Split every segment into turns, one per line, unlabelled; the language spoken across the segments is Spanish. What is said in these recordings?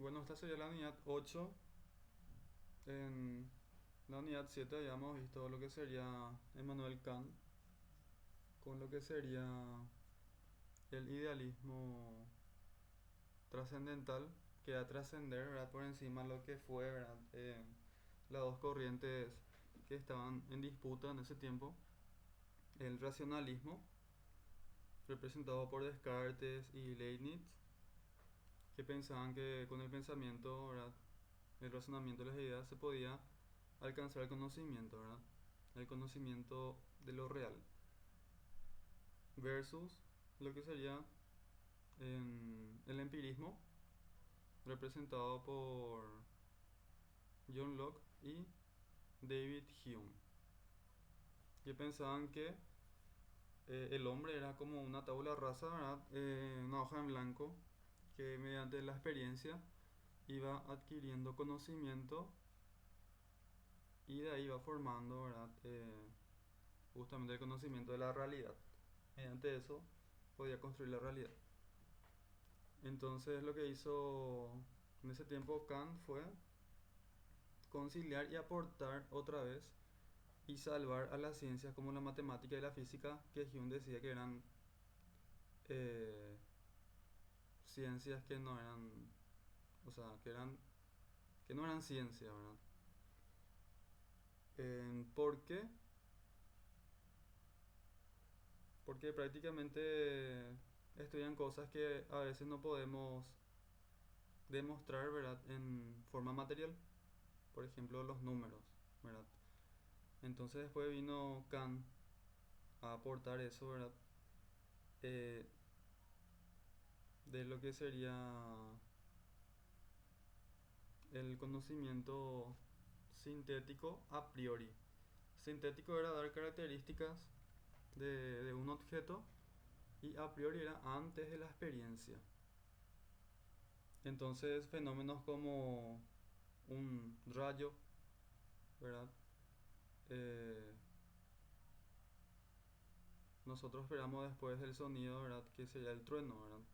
Bueno, esta sería la unidad 8. En la unidad 7 habíamos visto lo que sería Immanuel Kant con lo que sería el idealismo trascendental, que va a trascender, ¿verdad?, por encima de lo que fue, ¿verdad? Las dos corrientes que estaban en disputa en ese tiempo, el racionalismo, representado por Descartes y Leibniz, que pensaban que con el pensamiento, ¿verdad?, el razonamiento de las ideas se podía alcanzar el conocimiento, ¿verdad? El conocimiento de lo real. Versus lo que sería el empirismo, representado por John Locke y David Hume, que pensaban que el hombre era como una tabula rasa, ¿verdad? Una hoja en blanco que mediante la experiencia iba adquiriendo conocimiento y de ahí va formando, ¿verdad? Justamente el conocimiento de la realidad. Mediante eso podía construir la realidad. Entonces lo que hizo en ese tiempo Kant fue conciliar y aportar otra vez y salvar a las ciencias como la matemática y la física, que Hume decía que eran eh, ciencias que no eran, o sea, que no eran ciencia, ¿verdad? ¿Por qué? Porque prácticamente estudian cosas que a veces no podemos demostrar, ¿verdad?, en forma material. Por ejemplo, los números, ¿verdad? Entonces después vino Kant a aportar eso, ¿verdad? Eh, de lo que sería el conocimiento sintético a priori. Sintético era dar características de un objeto y a priori era antes de la experiencia. Entonces fenómenos como un rayo, ¿verdad? Eh, Nosotros esperamos después del sonido, ¿verdad?, que sería el trueno, ¿verdad?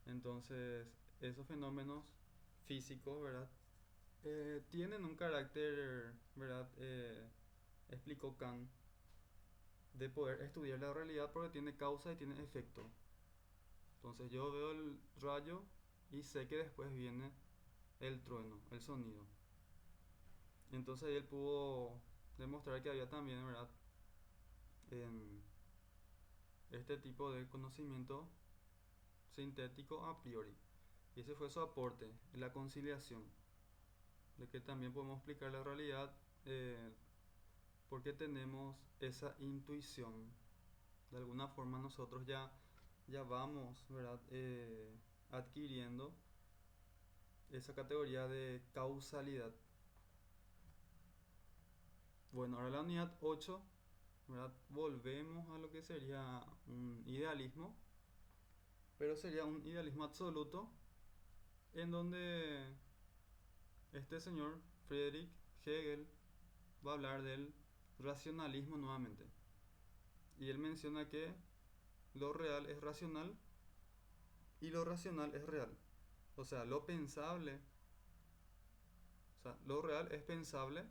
Entonces esos fenómenos físicos, ¿verdad?, tienen un carácter, ¿verdad? Explicó Kant, de poder estudiar la realidad porque tiene causa y tiene efecto. Entonces yo veo el rayo y sé que después viene el trueno, el sonido. Entonces él pudo demostrar que había también, ¿verdad?, en este tipo de conocimiento sintético a priori. Y ese fue su aporte, la conciliación, de que también podemos explicar la realidad porque tenemos esa intuición. De alguna forma nosotros ya vamos, ¿verdad?, adquiriendo esa categoría de causalidad. Bueno, ahora la unidad 8, ¿verdad? Volvemos a lo que sería un idealismo, pero sería un idealismo absoluto en donde este señor Friedrich Hegel va a hablar del racionalismo nuevamente. Y él menciona que lo real es racional y lo racional es real. O sea, lo pensable, o sea, lo real es pensable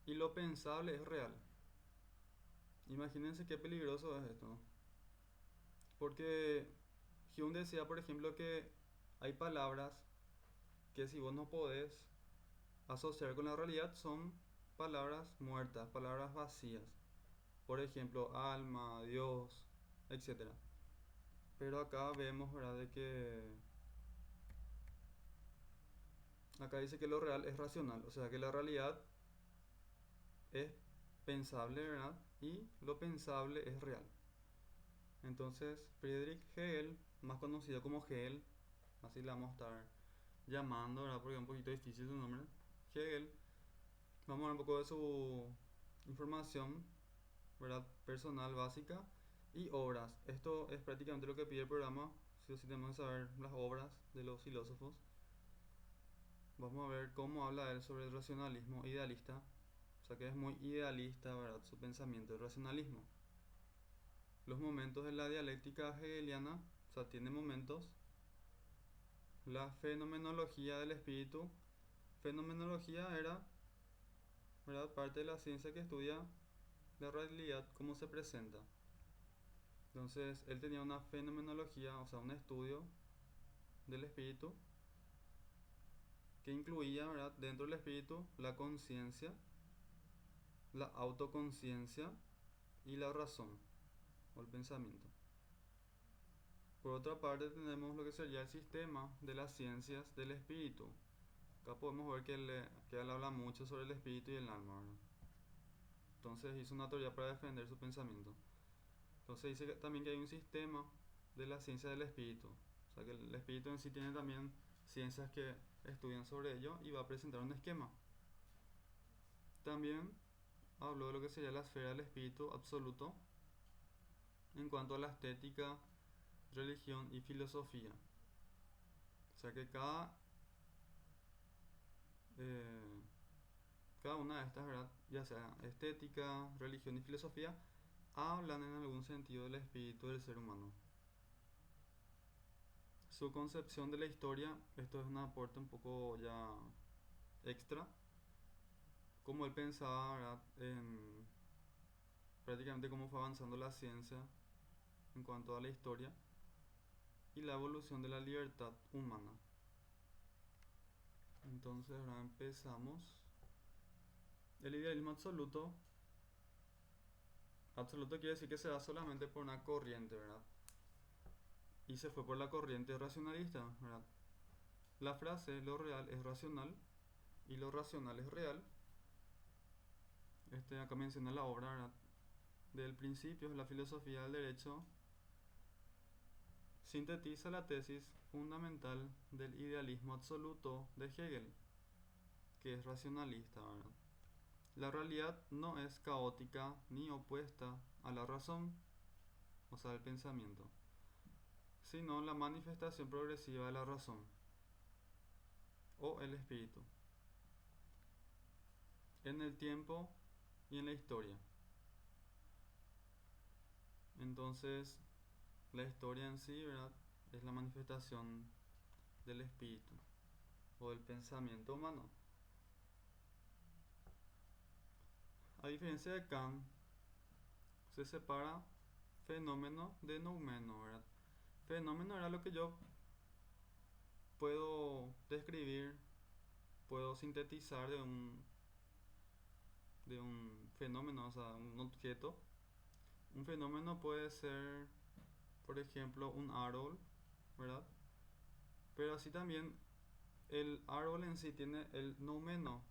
y lo pensable es real. Imagínense qué peligroso es esto. Porque Hume decía, por ejemplo, que hay palabras que si vos no podés asociar con la realidad son palabras muertas, palabras vacías. Por ejemplo, alma, Dios, etcétera. Pero acá vemos, ¿verdad?, de que acá dice que lo real es racional, o sea que la realidad es pensable, ¿verdad? Y lo pensable es real. Entonces, Friedrich Hegel, más conocido como Hegel, así le vamos a estar llamando, ¿verdad?, porque es un poquito difícil su nombre. Hegel, vamos a ver un poco de su información, ¿verdad?, personal básica y obras. Esto es prácticamente lo que pide el programa, si o sí tenemos que saber las obras de los filósofos. Vamos a ver cómo habla él sobre el racionalismo idealista. O sea que es muy idealista, ¿verdad?, su pensamiento, el racionalismo. Los momentos de la dialéctica hegeliana, o sea, tiene momentos. la fenomenología del espíritu. Fenomenología era, ¿verdad?, parte de la ciencia que estudia la realidad, cómo se presenta. Entonces, él tenía una fenomenología, o sea, un estudio del espíritu que incluía, ¿verdad?, dentro del espíritu la conciencia, la autoconciencia y la razón o el pensamiento. Por otra parte tenemos lo que sería el sistema de las ciencias del espíritu. Acá podemos ver que él habla mucho sobre el espíritu y el alma, ¿verdad? Entonces hizo una teoría para defender su pensamiento. Entonces dice también que hay un sistema de la ciencia del espíritu. O sea que el espíritu en sí tiene también ciencias que estudian sobre ello y va a presentar un esquema. También habló de lo que sería la esfera del espíritu absoluto en cuanto a la estética, religión y filosofía. O sea que cada una de estas, ¿verdad?, ya sea estética, religión y filosofía, hablan en algún sentido del espíritu del ser humano. Su concepción de la historia, esto es un aporte un poco ya extra, como él pensaba, ¿verdad?, en prácticamente cómo fue avanzando la ciencia en cuanto a la historia y la evolución de la libertad humana. Entonces ahora empezamos. El idealismo absoluto. Absoluto quiere decir que se da solamente por una corriente, ¿verdad? Y se fue por la corriente racionalista, ¿verdad? La frase lo real es racional y lo racional es real. Acá menciona la obra, ¿verdad?, del Principios de la filosofía del derecho. Sintetiza la tesis fundamental del idealismo absoluto de Hegel, que es racionalista, ¿verdad? La realidad no es caótica ni opuesta a la razón, o sea, el pensamiento, sino la manifestación progresiva de la razón o el espíritu en el tiempo y en la historia. Entonces, la historia en sí, ¿verdad?, es la manifestación del espíritu o del pensamiento humano. A diferencia de Kant, se separa fenómeno de noumeno, ¿verdad? Fenómeno era lo que yo puedo describir, puedo sintetizar de un fenómeno, o sea, un objeto. Un fenómeno puede ser, por ejemplo, un árbol, ¿verdad? Pero así también el árbol en sí tiene el noumeno.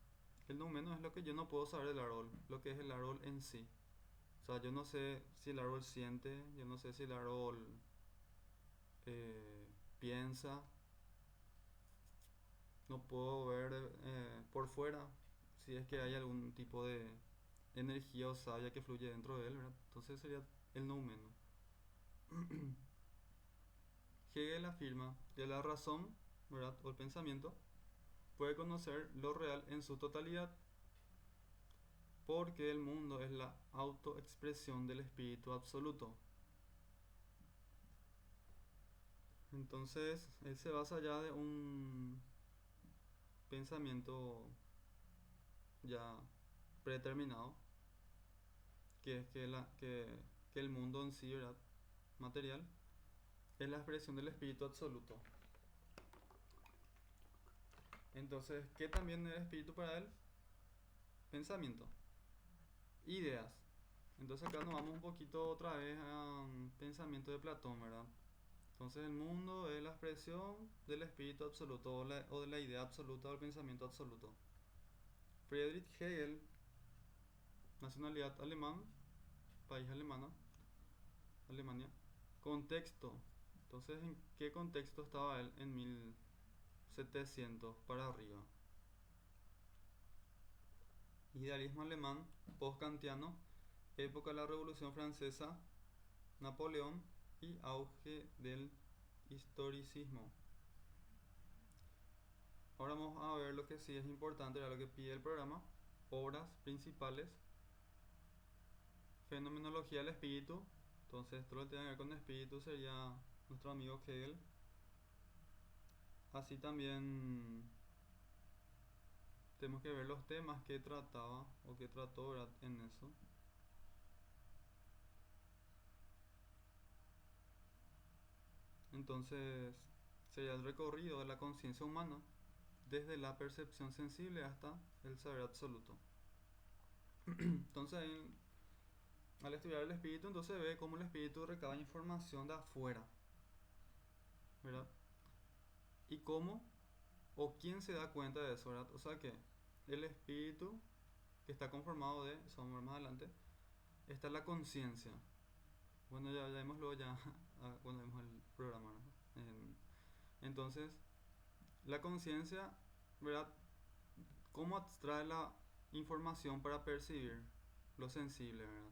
El noumeno es lo que yo no puedo saber del árbol, lo que es el árbol en sí. O sea, yo no sé si el árbol siente, yo no sé si el árbol piensa, no puedo ver por fuera si es que hay algún tipo de energía o savia que fluye dentro de él, ¿verdad? Entonces sería el noumeno. Hegel afirma que la razón, ¿verdad?, o el pensamiento, puede conocer lo real en su totalidad, porque el mundo es la autoexpresión del espíritu absoluto. Entonces, él se basa ya de un pensamiento ya predeterminado, que es que el mundo en sí, ¿verdad?, material, es la expresión del espíritu absoluto. Entonces, ¿qué también es espíritu para él? Pensamiento, ideas. Entonces acá nos vamos un poquito otra vez a pensamiento de Platón, ¿verdad? Entonces el mundo es la expresión del espíritu absoluto o de la idea absoluta o del pensamiento absoluto. Friedrich Hegel, nacionalidad alemán, país Alemania. Contexto. Entonces, ¿en qué contexto estaba él en 1700 para arriba? Idealismo alemán, post-kantiano, época de la Revolución Francesa, Napoleón y auge del historicismo. Ahora vamos a ver lo que sí es importante, era lo que pide el programa. Obras principales. Fenomenología del espíritu. Entonces, todo lo que tiene que ver con espíritu sería nuestro amigo Hegel. Así también tenemos que ver los temas que trataba o que trató, ¿verdad? En eso. Entonces, sería el recorrido de la conciencia humana desde la percepción sensible hasta el saber absoluto. Entonces, al estudiar el espíritu, entonces ve cómo el espíritu recaba información de afuera, ¿verdad? Y cómo o quién se da cuenta de eso, ¿verdad? O sea que el espíritu, que está conformado de, eso vamos a ver más adelante, está la conciencia. Bueno, ya vimos luego ya cuando vimos el programa, ¿no? Entonces, la conciencia, ¿verdad? ¿Cómo abstrae la información para percibir lo sensible, ¿verdad?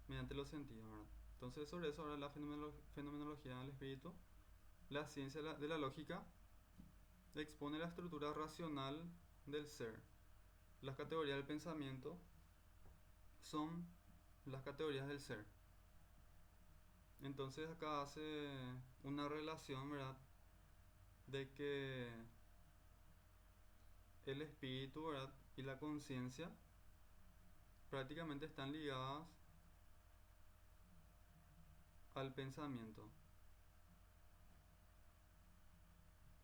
Mediante los sentidos, ¿verdad? Entonces, sobre eso ahora la fenomenología del espíritu, la ciencia de la lógica, expone la estructura racional del ser. Las categorías del pensamiento son las categorías del ser. Entonces acá hace una relación, ¿verdad? De que el espíritu, ¿verdad? Y la conciencia prácticamente están ligadas al pensamiento,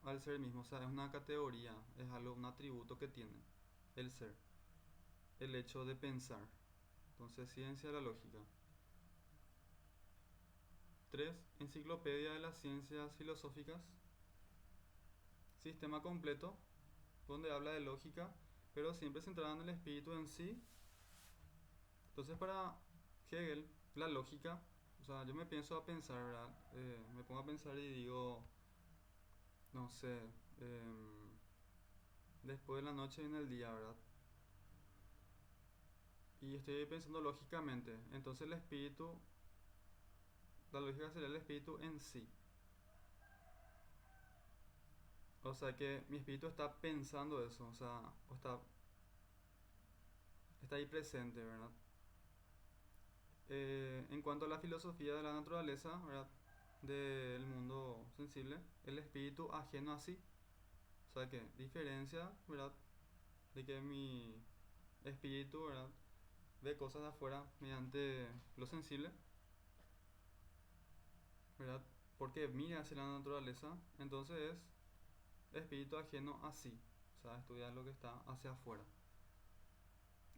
al ser mismo. O sea, es una categoría, es algo, un atributo que tiene el ser, el hecho de pensar. Entonces, ciencia de la lógica. 3. Enciclopedia de las ciencias filosóficas. Sistema completo, donde habla de lógica, pero siempre centrada en el espíritu en sí. Entonces, para Hegel, la lógica, o sea, yo me pienso a pensar, ¿verdad? Me pongo a pensar y digo, no sé, después de la noche viene el día, ¿verdad? Y estoy pensando lógicamente. Entonces el espíritu, la lógica sería el espíritu en sí. O sea que mi espíritu está pensando eso, o sea, está ahí presente, ¿verdad? En cuanto a la filosofía de la naturaleza, ¿verdad? Del mundo sensible, el espíritu ajeno a sí. O sea que diferencia, ¿verdad? De que mi espíritu, ¿verdad? Ve cosas de afuera mediante lo sensible, ¿verdad? Porque mira hacia la naturaleza, entonces es espíritu ajeno a sí, o sea, estudiar lo que está hacia afuera.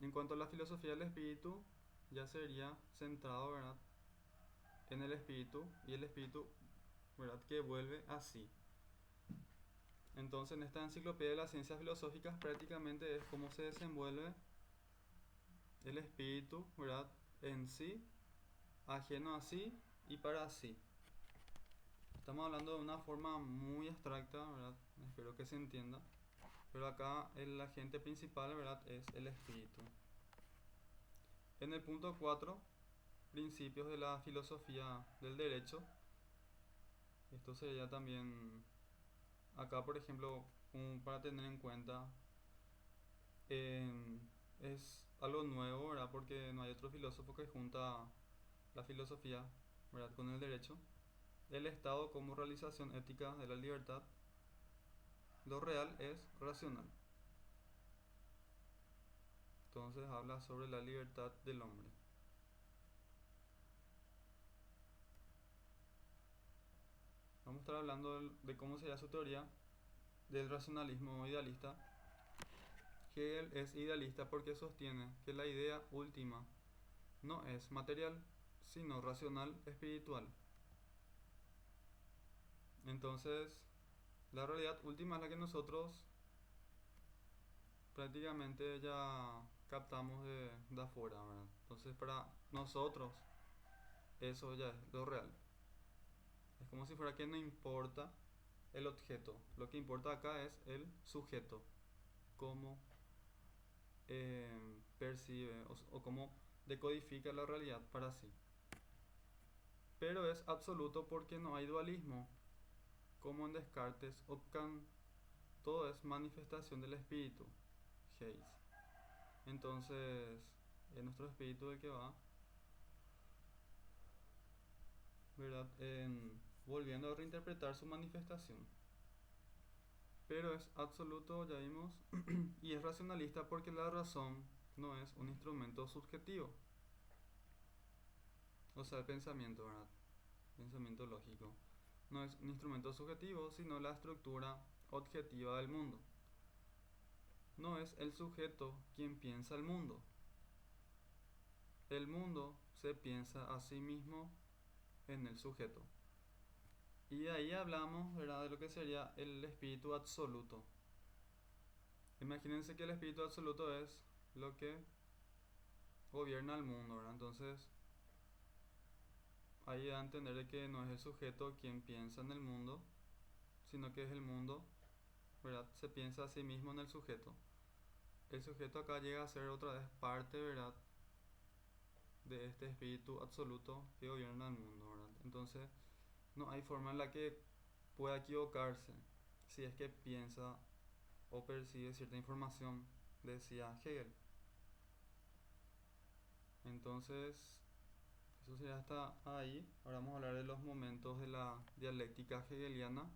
En cuanto a la filosofía del espíritu, ya sería centrado, ¿verdad? En el espíritu y el espíritu, ¿verdad? Que vuelve a sí. Entonces, en esta enciclopedia de las ciencias filosóficas prácticamente es cómo se desenvuelve el espíritu, ¿verdad? En sí, ajeno a sí y para sí. Estamos hablando de una forma muy abstracta, ¿verdad? Espero que se entienda. Pero acá el agente principal, ¿verdad? Es el espíritu. En el punto 4, principios de la filosofía del derecho. Esto sería también, acá por ejemplo, para tener en cuenta, es algo nuevo, ¿verdad? Porque no hay otro filósofo que junta la filosofía, ¿verdad? Con el derecho. El Estado como realización ética de la libertad. Lo real es racional. Entonces habla sobre la libertad del hombre. Vamos a estar hablando de cómo sería su teoría del racionalismo idealista. Hegel es idealista porque sostiene que la idea última no es material, sino racional espiritual. Entonces, la realidad última es la que nosotros prácticamente ya captamos de afuera, ¿verdad? Entonces, para nosotros, eso ya es lo real. Es como si fuera que no importa el objeto. Lo que importa acá es el sujeto. Cómo percibe o cómo decodifica la realidad para sí. Pero es absoluto porque no hay dualismo, como en Descartes o Kant. Todo es manifestación del espíritu, Hayes. Entonces, es nuestro espíritu el que va, ¿verdad? Volviendo a reinterpretar su manifestación. pero es absoluto, ya vimos, y es racionalista porque la razón no es un instrumento subjetivo, o sea, el pensamiento, ¿verdad? Pensamiento lógico. No es un instrumento subjetivo, sino la estructura objetiva del mundo. No es el sujeto quien piensa el mundo. El mundo se piensa a sí mismo en el sujeto. Y de ahí hablamos, ¿verdad?, de lo que sería el espíritu absoluto. Imagínense que el espíritu absoluto es lo que gobierna el mundo, ¿verdad? Entonces, ahí da a entender de que no es el sujeto quien piensa en el mundo, sino que es el mundo, ¿verdad? Se piensa a sí mismo en el sujeto. El sujeto acá llega a ser otra vez parte, ¿verdad?, de este espíritu absoluto que gobierna el mundo, ¿verdad? Entonces, no hay forma en la que pueda equivocarse si es que piensa o percibe cierta información, decía Hegel. Entonces, eso sería hasta ahí. Ahora vamos a hablar de los momentos de la dialéctica hegeliana.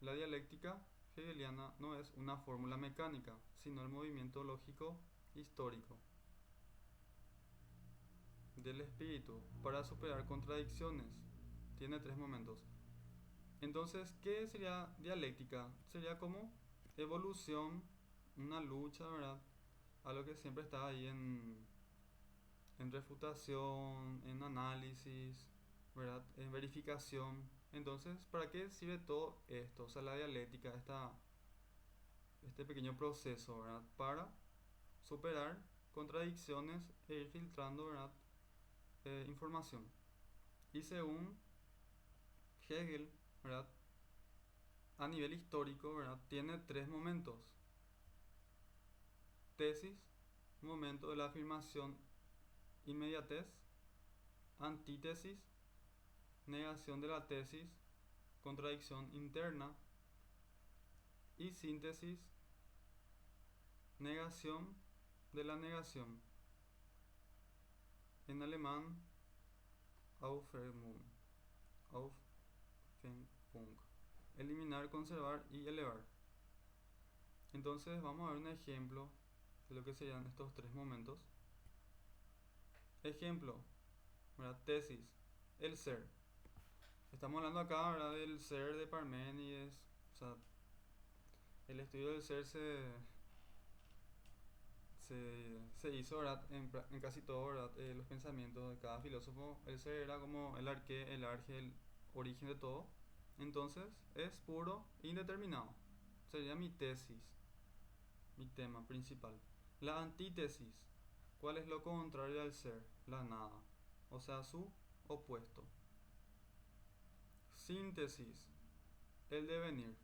La dialéctica hegeliana no es una fórmula mecánica, sino el movimiento lógico histórico del espíritu para superar contradicciones. Tiene tres momentos. Entonces, ¿qué sería dialéctica? Sería como evolución, una lucha, ¿verdad? Algo que siempre está ahí en refutación, en análisis, ¿verdad? En verificación. Entonces, ¿para qué sirve todo esto? O sea, la dialéctica, este pequeño proceso, ¿verdad? Para superar contradicciones e ir filtrando, ¿verdad? Información. Y según Hegel, ¿verdad?, a nivel histórico, ¿verdad?, tiene tres momentos. Tesis, momento de la afirmación, inmediatez. Antítesis, negación de la tesis, contradicción interna. Y síntesis, negación de la negación. En alemán, Aufhebung, Aufhebung. Eliminar, conservar y elevar. Entonces vamos a ver un ejemplo de lo que serían estos tres momentos. Ejemplo, ¿verdad? Tesis, el ser. Estamos hablando acá, ¿verdad?, del ser de Parménides. O sea, el estudio del ser se hizo, ¿verdad?, en casi todo, ¿verdad?, los pensamientos de cada filósofo. El ser era como el arqué, el arge, el origen de todo. Entonces es puro indeterminado. Sería mi tesis, mi tema principal. La antítesis, ¿cuál es lo contrario al ser? La nada, o sea, su opuesto. Síntesis, el devenir.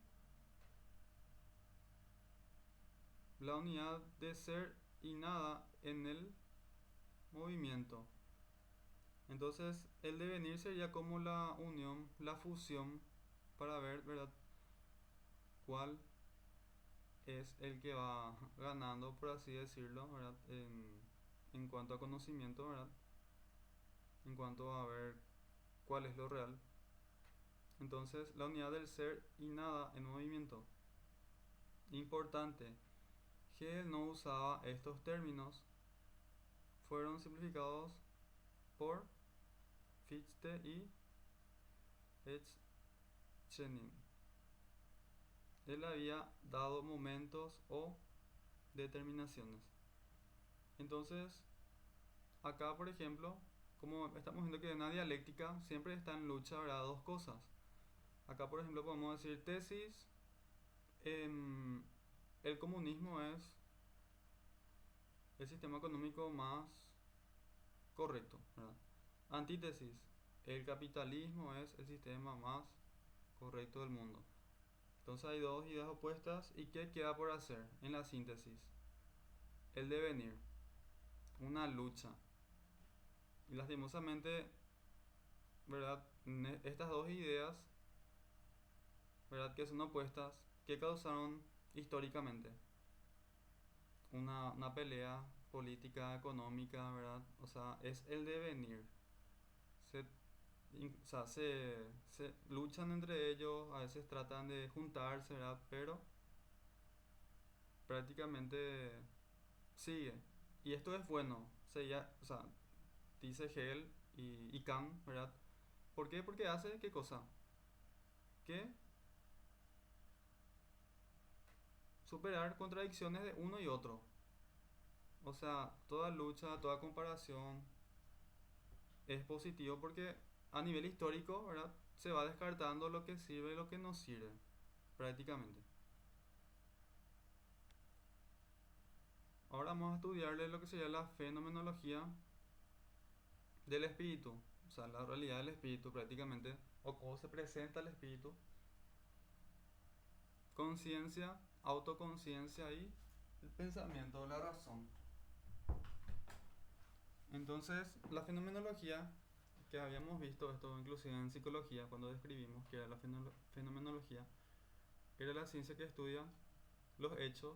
La unidad de ser y nada en el movimiento. Entonces, el devenir sería como la unión, la fusión, para ver, ¿verdad?, cuál es el que va ganando, por así decirlo, ¿verdad?, en cuanto a conocimiento, ¿verdad?, en cuanto a ver cuál es lo real. Entonces, la unidad del ser y nada en movimiento. Importante, Hegel no usaba estos términos, fueron simplificados por Fichte y Etchenin. Él había dado momentos o determinaciones. Entonces, acá, por ejemplo, como estamos viendo que en la dialéctica siempre está en lucha, ¿verdad?, dos cosas. Acá, por ejemplo, podemos decir tesis, el comunismo es el sistema económico más correcto, ¿verdad? Antítesis, el capitalismo es el sistema más correcto del mundo. Entonces hay dos ideas opuestas. ¿Y qué queda por hacer en la síntesis? El devenir, una lucha. Y lastimosamente, ¿verdad?, estas dos ideas, ¿verdad?, que son opuestas, que causaron históricamente una pelea política, económica, ¿verdad? O sea, es el devenir. Se O sea, se luchan entre ellos, a veces tratan de juntarse, ¿verdad? Pero prácticamente sigue. Y esto es bueno, o sea, dice Hegel y Kant, ¿verdad? ¿Por qué? Porque hace, ¿qué cosa? Que superar contradicciones de uno y otro. O sea, toda lucha, toda comparación es positivo porque a nivel histórico, ¿verdad? Se va descartando lo que sirve y lo que no sirve, prácticamente. Ahora vamos a estudiarle lo que sería la fenomenología del espíritu, o sea, la realidad del espíritu prácticamente, o cómo se presenta el espíritu, conciencia, autoconciencia y el pensamiento, la razón. Entonces, la fenomenología, que habíamos visto esto inclusive en psicología, cuando describimos que era la fenomenología, era la ciencia que estudia los hechos,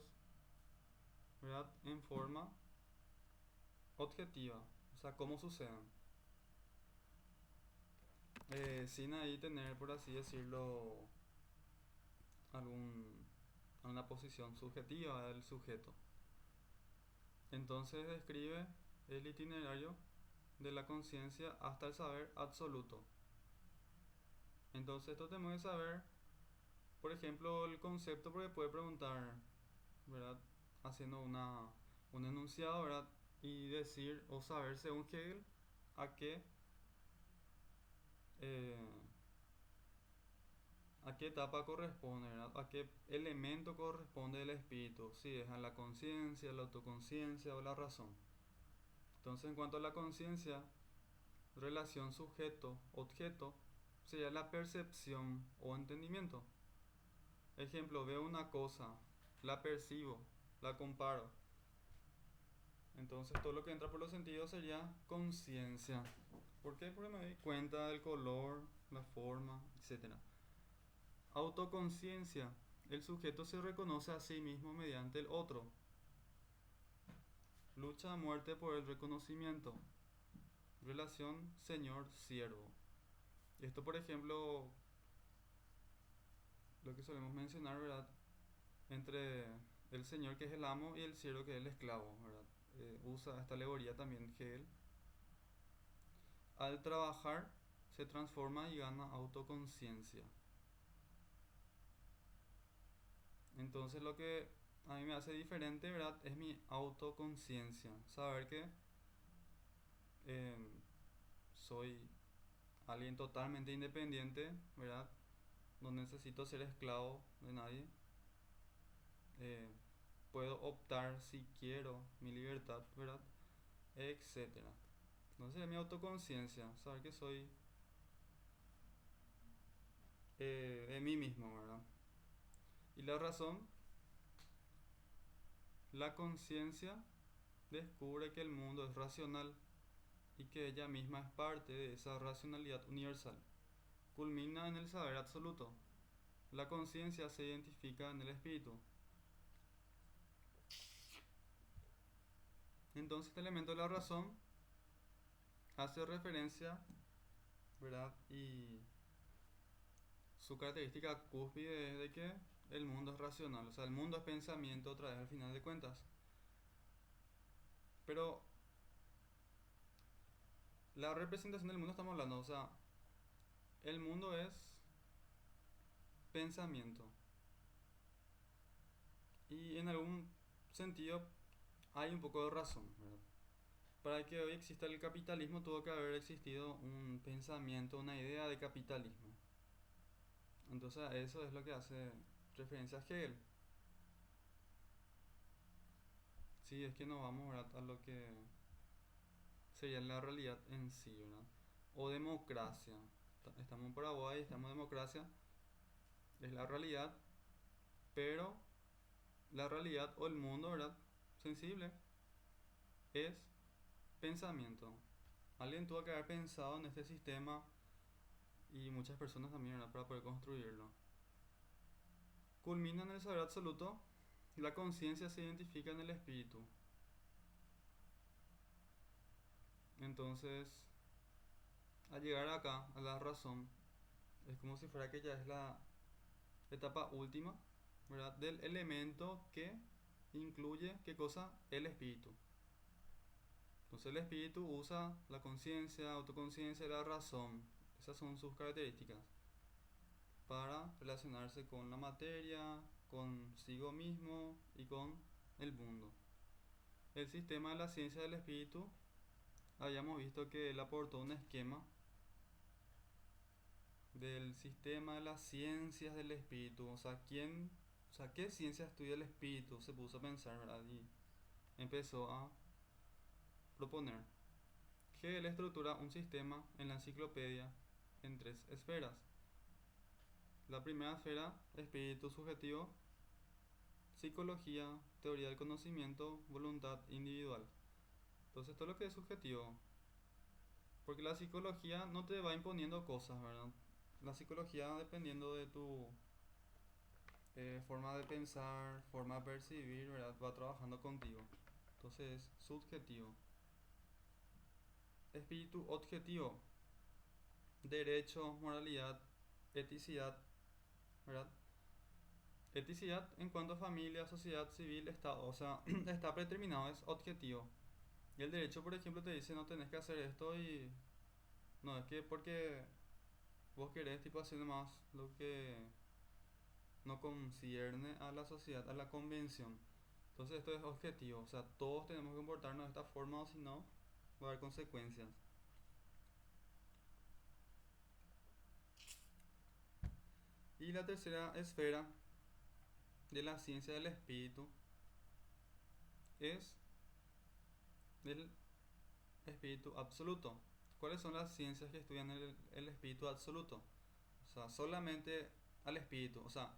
¿verdad? En forma objetiva, o sea, cómo suceden, sin ahí tener, por así decirlo, algún, alguna posición subjetiva del sujeto. Entonces describe el itinerario de la conciencia hasta el saber absoluto. Entonces esto tenemos que saber, por ejemplo, el concepto, porque puede preguntar, ¿verdad? Haciendo un enunciado, ¿verdad? Y decir o saber según Hegel a eh, a qué etapa corresponde, ¿verdad? A qué elemento corresponde el espíritu, si es a la conciencia, la autoconciencia o la razón. Entonces, en cuanto a la conciencia, relación sujeto-objeto, sería la percepción o entendimiento. Ejemplo, veo una cosa, la percibo, la comparo. Entonces, todo lo que entra por los sentidos sería conciencia. ¿Por qué? Porque me doy cuenta del color, la forma, etcétera. Autoconciencia. El sujeto se reconoce a sí mismo mediante el otro. Lucha a muerte por el reconocimiento. Relación señor-siervo. Esto, por ejemplo, lo que solemos mencionar, ¿verdad? Entre el señor que es el amo y el siervo que es el esclavo, ¿verdad? Usa esta alegoría también Hegel. Al trabajar se transforma y gana autoconciencia. Entonces lo que a mí me hace diferente, ¿verdad? Es mi autoconciencia. Saber que eh, soy alguien totalmente independiente, ¿verdad? No necesito ser esclavo de nadie. Eh, Puedo optar si quiero mi libertad, ¿verdad? Etcétera. Entonces es mi autoconciencia, saber que soy de mí mismo, ¿verdad? Y la razón, la conciencia descubre que el mundo es racional y que ella misma es parte de esa racionalidad universal. Culmina en el saber absoluto. La conciencia se identifica en el espíritu. Entonces este elemento de la razón hace referencia, ¿verdad? Y su característica cúspide es de que el mundo es racional, o sea, el mundo es pensamiento otra vez al final de cuentas. Pero la representación del mundo estamos hablando, o sea, el mundo es pensamiento. Y en algún sentido hay un poco de razón, ¿verdad? Para que hoy exista el capitalismo tuvo que haber existido un pensamiento, una idea de capitalismo. Entonces a eso es lo que hace referencia a Hegel. Sí, es que no vamos, ¿verdad? A lo que sería la realidad en sí, ¿verdad? O democracia. Estamos en Paraguay, estamos en democracia, es la realidad, pero la realidad o el mundo, ¿verdad? Sensible es pensamiento. Alguien tuvo que haber pensado en este sistema y muchas personas también, ¿verdad? Para poder construirlo. Culmina en el saber absoluto, la conciencia se identifica en el espíritu. Entonces, Al llegar acá, a la razón, es como si fuera que ya es la etapa última, ¿verdad? Del elemento que incluye, ¿qué cosa? El espíritu. Entonces el espíritu usa la conciencia, autoconciencia y la razón. Esas son sus características para relacionarse con la materia, consigo mismo y con el mundo. El sistema de la ciencia del espíritu, habíamos visto que él aportó un esquema del sistema de las ciencias del espíritu. O sea, ¿qué ciencia estudia el espíritu? Se puso a pensar, ¿verdad? Y empezó a proponer que él estructura un sistema en la enciclopedia en 3 esferas. La primera esfera, espíritu subjetivo, psicología, teoría del conocimiento, voluntad individual. Entonces, todo lo que es subjetivo, porque la psicología no te va imponiendo cosas, ¿verdad? La psicología, dependiendo de tu forma de pensar, forma de percibir, ¿verdad? Va trabajando contigo. Entonces, es subjetivo. Espíritu objetivo, derecho, moralidad, eticidad, ¿verdad? Eticidad en cuanto a familia, sociedad, civil, Estado, o sea, está predeterminado, es objetivo. Y el derecho, por ejemplo, te dice no tenés que hacer esto y no es que porque vos querés tipo hacer más lo que no concierne a la sociedad, a la convención. Entonces esto es objetivo, o sea, todos tenemos que comportarnos de esta forma o si no, va a haber consecuencias. Y la tercera esfera de la ciencia del espíritu es el espíritu absoluto. ¿Cuáles son las ciencias que estudian el espíritu absoluto? O sea, solamente al espíritu. O sea,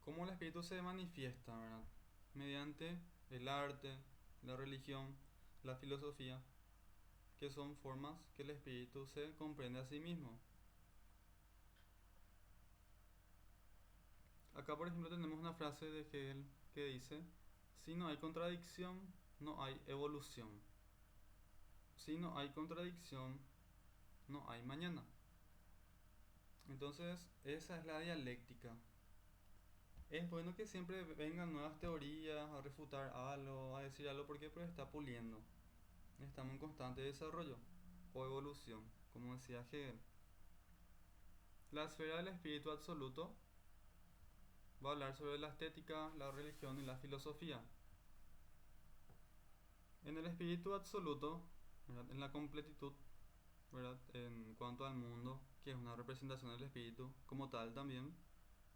cómo el espíritu se manifiesta, ¿verdad? Mediante el arte, la religión, la filosofía, que son formas que el espíritu se comprende a sí mismo. Acá, por ejemplo, tenemos una frase de Hegel que dice, si no hay contradicción, no hay evolución. Si no hay contradicción, no hay mañana. Entonces, esa es la dialéctica. Es bueno que siempre vengan nuevas teorías a refutar algo, a decir algo, porque pues está puliendo. Estamos en constante desarrollo o evolución, como decía Hegel. La esfera del espíritu absoluto va a hablar sobre la estética, la religión y la filosofía. En el espíritu absoluto, ¿verdad? En la completitud, ¿verdad? En cuanto al mundo, que es una representación del espíritu como tal también,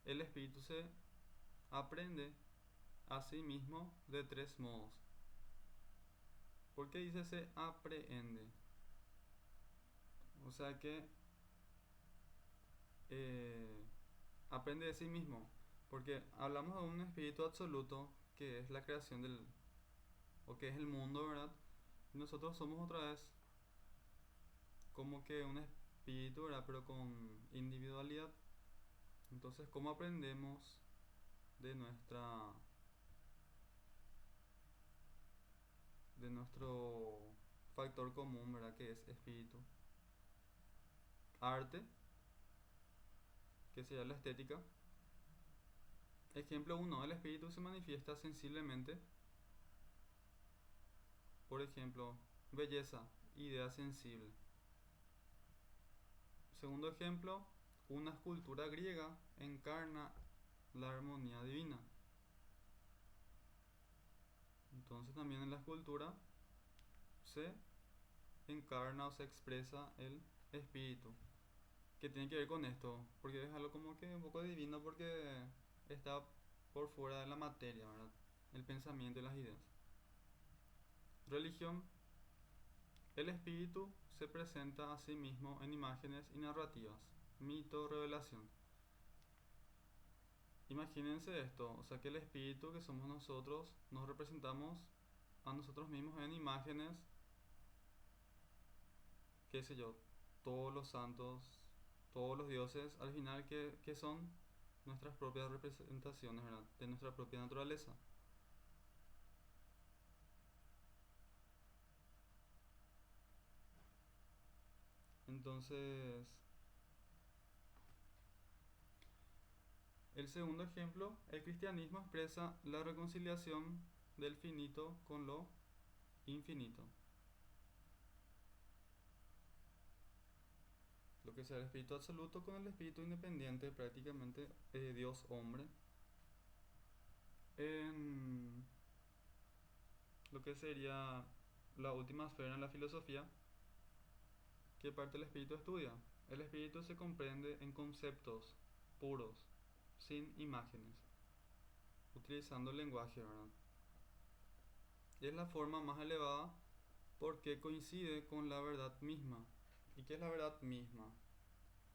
el espíritu se aprende a sí mismo de 3 modos. ¿Por qué dice se aprehende? O sea que eh, aprende de sí mismo. Porque hablamos de un espíritu absoluto que es la creación del, o que es el mundo, ¿verdad? Y nosotros somos otra vez como que un espíritu, ¿verdad? Pero con individualidad. Entonces, ¿cómo aprendemos de nuestro factor común, ¿verdad? Que es espíritu? Arte, que sería la estética. Ejemplo 1, el espíritu se manifiesta sensiblemente. Por ejemplo, belleza, idea sensible. Segundo ejemplo, una escultura griega encarna la armonía divina. Entonces también en la escultura se encarna o se expresa el espíritu. ¿Qué tiene que ver con esto? Porque es algo como que un poco divino porque está por fuera de la materia, ¿verdad? El pensamiento y las ideas. Religión. El espíritu se presenta a sí mismo en imágenes y narrativas. Mito, revelación. Imagínense esto, o sea que el espíritu que somos nosotros nos representamos a nosotros mismos en imágenes, qué sé yo, todos los santos, todos los dioses, al final que son nuestras propias representaciones, ¿verdad? De nuestra propia naturaleza. Entonces, el segundo ejemplo, el cristianismo expresa la reconciliación del finito con lo infinito. Lo que sea el espíritu absoluto con el espíritu independiente, prácticamente Dios hombre. En lo que sería la última esfera en la filosofía, ¿qué parte del espíritu estudia? El espíritu se comprende en conceptos puros, sin imágenes, utilizando el lenguaje, ¿verdad? Es la forma más elevada porque coincide con la verdad misma. ¿Y qué es la verdad misma?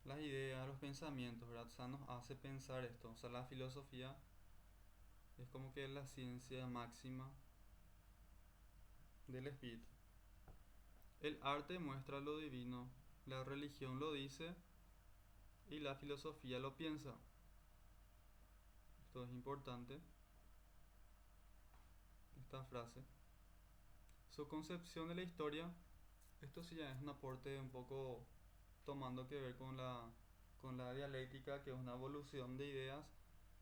Las ideas, los pensamientos, ¿verdad? O sea, nos hace pensar esto. O sea, la filosofía es como que la ciencia máxima del espíritu. El arte muestra lo divino, la religión lo dice y la filosofía lo piensa. Esto es importante, esta frase. Su concepción de la historia, esto sí ya es un aporte un poco tomando que ver con la dialéctica, que es una evolución de ideas.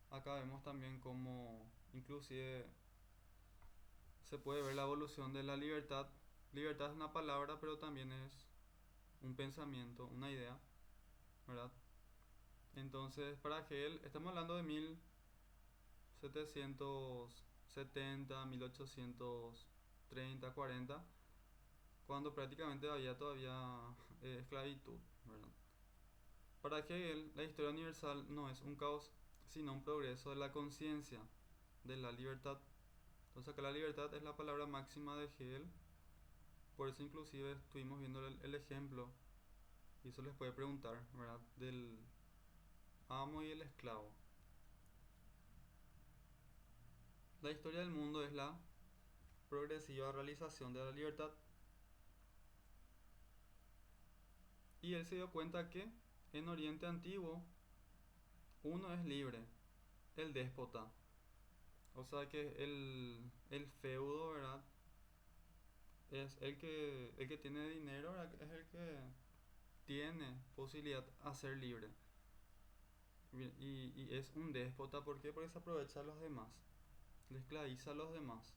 Acá vemos también cómo inclusive se puede ver la evolución de la libertad. Libertad es una palabra, pero también es un pensamiento, una idea, ¿verdad? Entonces, para Hegel, estamos hablando de 1770, 1830, 40, cuando prácticamente había todavía esclavitud, ¿verdad? Para Hegel, la historia universal no es un caos, sino un progreso de la conciencia, de la libertad. Entonces acá la libertad es la palabra máxima de Hegel, por eso inclusive estuvimos viendo el ejemplo, y eso les puede preguntar, ¿verdad? Del amo y el esclavo. La historia del mundo es la progresiva realización de la libertad. Y él se dio cuenta que en Oriente Antiguo uno es libre, el déspota. O sea que el feudo, ¿verdad? Es el que tiene dinero, ¿verdad? Es el que tiene posibilidad a ser libre. Y es un déspota, ¿por qué? Porque se aprovecha a los demás, le esclaviza a los demás.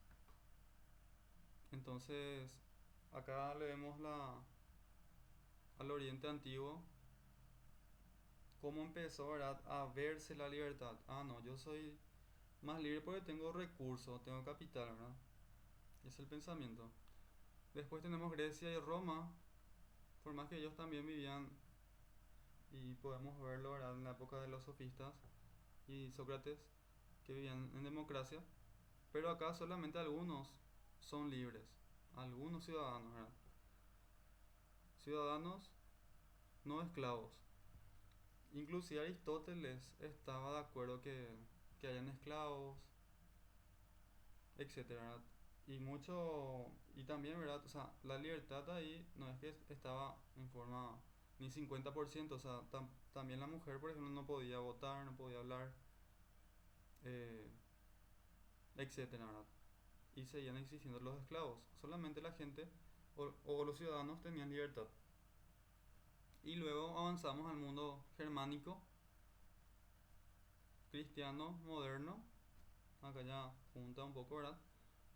Entonces, acá le vemos al Oriente Antiguo cómo empezó, ¿verdad? A verse la libertad. Ah, no, yo soy más libre porque tengo recursos, tengo capital, ¿verdad? Es el pensamiento. Después tenemos Grecia y Roma, por más que ellos también vivían, y podemos verlo, ¿verdad? En la época de los sofistas y Sócrates, que vivían en democracia, pero acá solamente algunos son libres, algunos ciudadanos, ¿verdad? Ciudadanos, no esclavos. Inclusive Aristóteles estaba de acuerdo que hayan esclavos, etcétera, ¿verdad? Y también, ¿verdad? O sea, la libertad ahí no es que estaba en forma ni 50%, o sea, también la mujer, por ejemplo, no podía votar, no podía hablar, eh, etcétera, ¿verdad? Y seguían existiendo los esclavos. Solamente la gente o los ciudadanos tenían libertad. Y luego avanzamos al mundo germánico, cristiano, moderno, acá ya junta un poco, ¿verdad?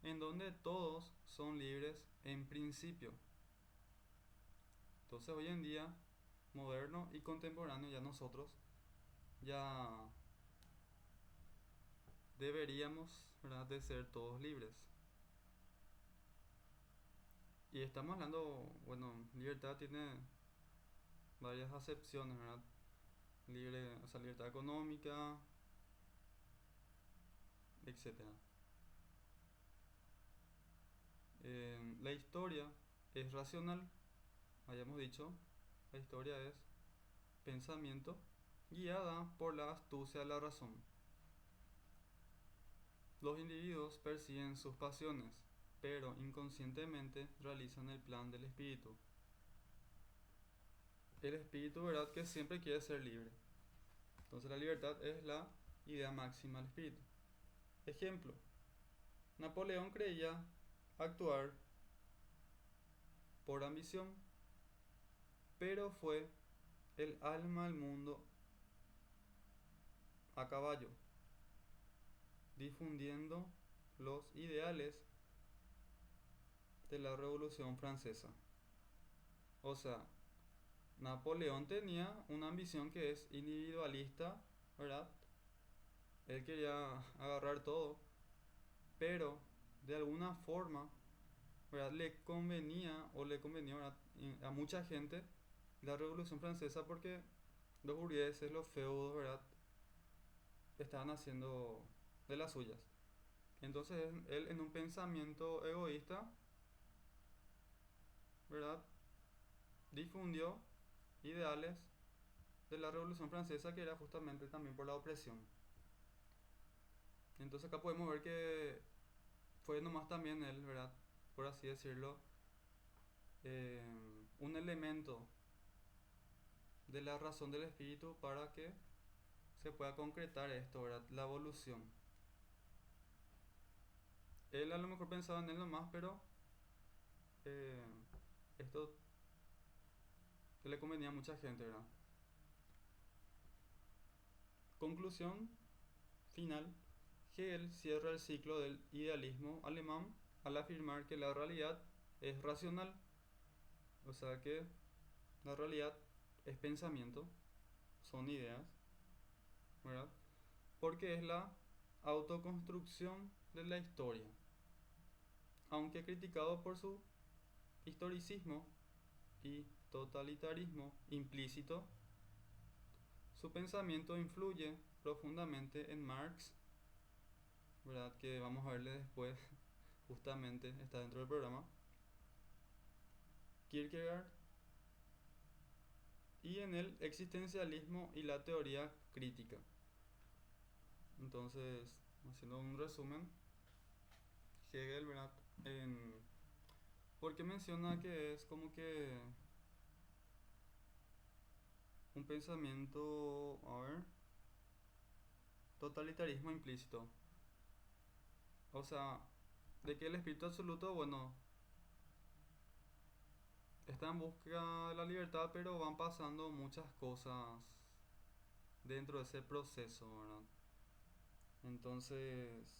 En donde todos son libres en principio. Entonces hoy en día, moderno y contemporáneo, ya nosotros ya deberíamos, ¿verdad?, de ser todos libres. Y estamos hablando, bueno, libertad tiene varias acepciones, ¿verdad? Libre, o sea, libertad económica, etcétera. La historia es racional, hayamos dicho, la historia es pensamiento guiada por la astucia de la razón. Los individuos persiguen sus pasiones, pero inconscientemente realizan el plan del espíritu. El espíritu, ¿verdad?, que siempre quiere ser libre. Entonces la libertad es la idea máxima del espíritu. Ejemplo, Napoleón creía actuar por ambición, pero fue el alma del mundo a caballo, difundiendo los ideales de la Revolución Francesa. O sea, Napoleón tenía una ambición que es individualista, ¿verdad? Él quería agarrar todo, pero de alguna forma, ¿verdad? Le convenía, ¿verdad? A mucha gente la Revolución Francesa porque los burgueses, los feudos, ¿verdad? Estaban haciendo de las suyas. Entonces él en un pensamiento egoísta, ¿verdad? Difundió ideales de la Revolución Francesa que era justamente también por la opresión. Entonces acá podemos ver que fue nomás también él, ¿verdad? Por así decirlo, eh, un elemento de la razón del espíritu para que se pueda concretar esto, ¿verdad? La evolución. Él a lo mejor pensaba en él nomás, pero eh, esto le convenía a mucha gente, ¿verdad? Conclusión final. Hegel cierra el ciclo del idealismo alemán al afirmar que la realidad es racional, o sea que la realidad es pensamiento, son ideas, ¿verdad? Porque es la autoconstrucción de la historia. Aunque criticado por su historicismo y totalitarismo implícito, su pensamiento influye profundamente en Marx, ¿verdad? Que vamos a verle después, justamente está dentro del programa, Kierkegaard y en el existencialismo y la teoría crítica. Entonces, haciendo un resumen, Hegel, ¿verdad? En, porque menciona que es como que un pensamiento, a ver, totalitarismo implícito. O sea, de que el espíritu absoluto, bueno, está en busca de la libertad, pero van pasando muchas cosas dentro de ese proceso, ¿verdad? Entonces,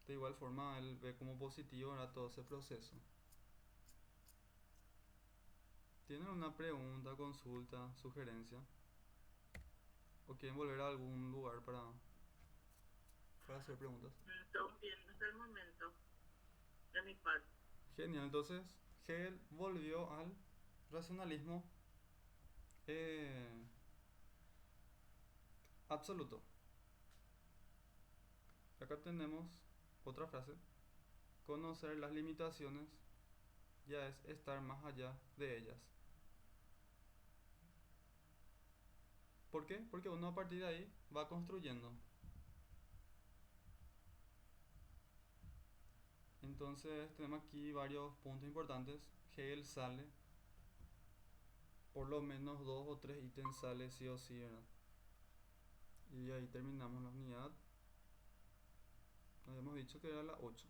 de igual forma, él ve como positivo, ¿verdad? Todo ese proceso. ¿Tienen una pregunta, consulta, sugerencia? ¿O quieren volver a algún lugar para hacer preguntas?
Todo bien hasta el momento, de mi parte.
Genial, entonces Hegel volvió al racionalismo eh, absoluto. Acá tenemos otra frase. Conocer las limitaciones ya es estar más allá de ellas. ¿Por qué? Porque uno a partir de ahí va construyendo. Entonces tenemos aquí varios puntos importantes. Hegel sale, por lo menos dos o tres ítems sale sí o sí, ¿verdad? Y ahí terminamos la unidad. Habíamos dicho que era la 8.